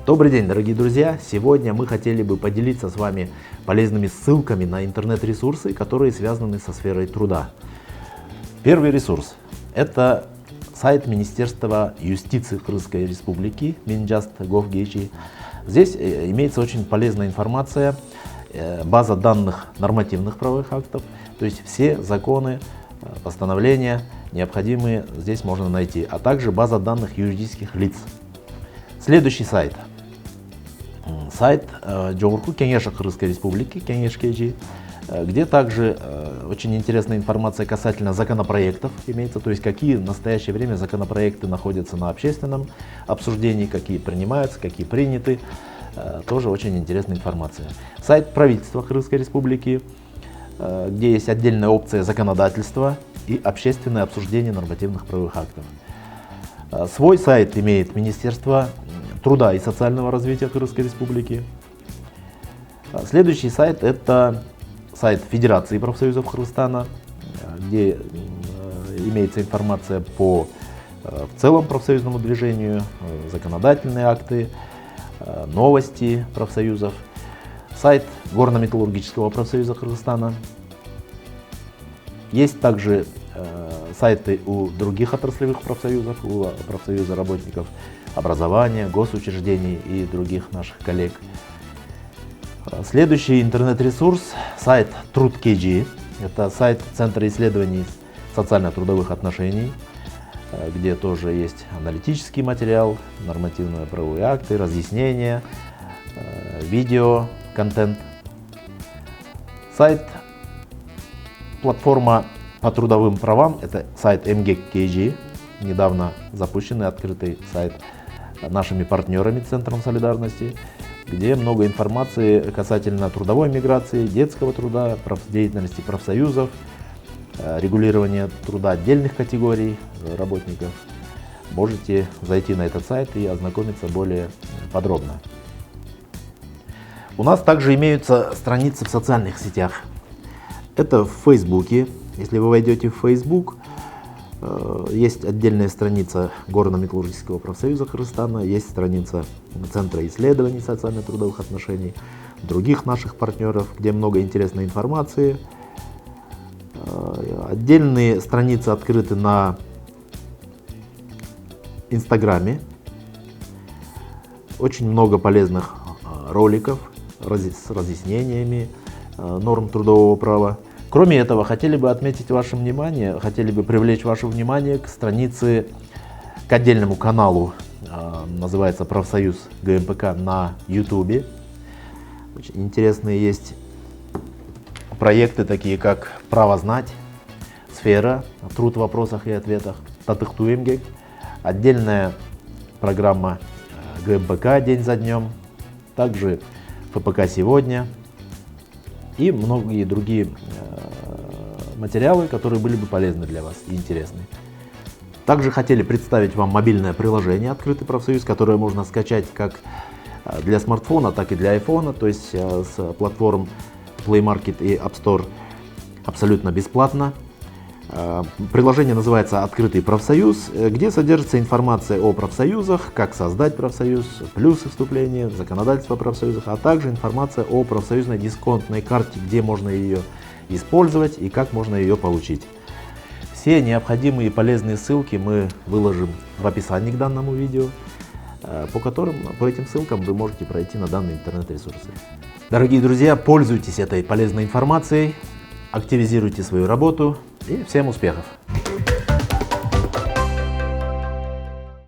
Добрый день, дорогие друзья! Сегодня мы хотели бы поделиться с вами полезными ссылками на интернет-ресурсы, которые связаны со сферой труда. Первый ресурс – это сайт Министерства юстиции Кыргызской Республики, Minjust.gov.gg. Здесь имеется очень полезная информация, база данных нормативных правовых актов, то есть все законы, постановления необходимые здесь можно найти, а также база данных юридических лиц. Следующий сайт. Сайт Жогорку Кеңеш Кыргызской Республики, Кеңеш.kg, где также очень интересная информация касательно законопроектов имеется, то есть какие в настоящее время законопроекты находятся на общественном обсуждении, какие принимаются, какие приняты. Тоже очень интересная информация. Сайт правительства Кыргызской Республики, где есть отдельная опция законодательства и общественное обсуждение нормативных правовых актов. Свой сайт имеет Министерство труда и социального развития Кыргызской Республики. Следующий сайт – это сайт Федерации профсоюзов Кыргызстана, где имеется информация по в целом профсоюзному движению, законодательные акты, новости профсоюзов. Сайт Горно-металлургического профсоюза Кыргызстана. Есть также сайты у других отраслевых профсоюзов, у профсоюза работников образования, госучреждений и других наших коллег. Следующий интернет-ресурс – сайт Труд.kg. Это сайт Центра исследований социально-трудовых отношений, где тоже есть аналитический материал, нормативные правовые акты, разъяснения, видео, контент. Сайт платформа по трудовым правам – это сайт MGEK.kg, недавно запущенный открытый сайт нашими партнерами Центром солидарности, где много информации касательно трудовой миграции, детского труда, деятельности профсоюзов, регулирования труда отдельных категорий работников. Можете зайти на этот сайт и ознакомиться более подробно. У нас также имеются страницы в социальных сетях. Это в Фейсбуке. Если вы войдете в Facebook, есть отдельная страница Горно-металлургического профсоюза Кыргызстана, есть страница Центра исследований социально-трудовых отношений, других наших партнеров, где много интересной информации. Отдельные страницы открыты на Инстаграме. Очень много полезных роликов с разъяснениями норм трудового права. Кроме этого, хотели бы привлечь ваше внимание к странице, к отдельному каналу, называется «Профсоюз ГМПК» на YouTube. Очень интересные есть проекты, такие как «Право знать», «Сфера», «Труд в вопросах и ответах», «Татыкту-эмгек», отдельная программа ГМПК «День за днем», также ФПК «Сегодня» и многие другие материалы, которые были бы полезны для вас и интересны. Также хотели представить вам мобильное приложение «Открытый профсоюз», которое можно скачать как для смартфона, так и для айфона, то есть с платформ Play Market и App Store абсолютно бесплатно. Приложение называется «Открытый профсоюз», где содержится информация о профсоюзах, как создать профсоюз, плюсы вступления, законодательство о профсоюзах, а также информация о профсоюзной дисконтной карте, где можно ее использовать и как можно ее получить. Все необходимые и полезные ссылки мы выложим в описании к данному видео, по этим ссылкам вы можете пройти на данные интернет-ресурсы. Дорогие друзья, пользуйтесь этой полезной информацией, активизируйте свою работу и всем успехов!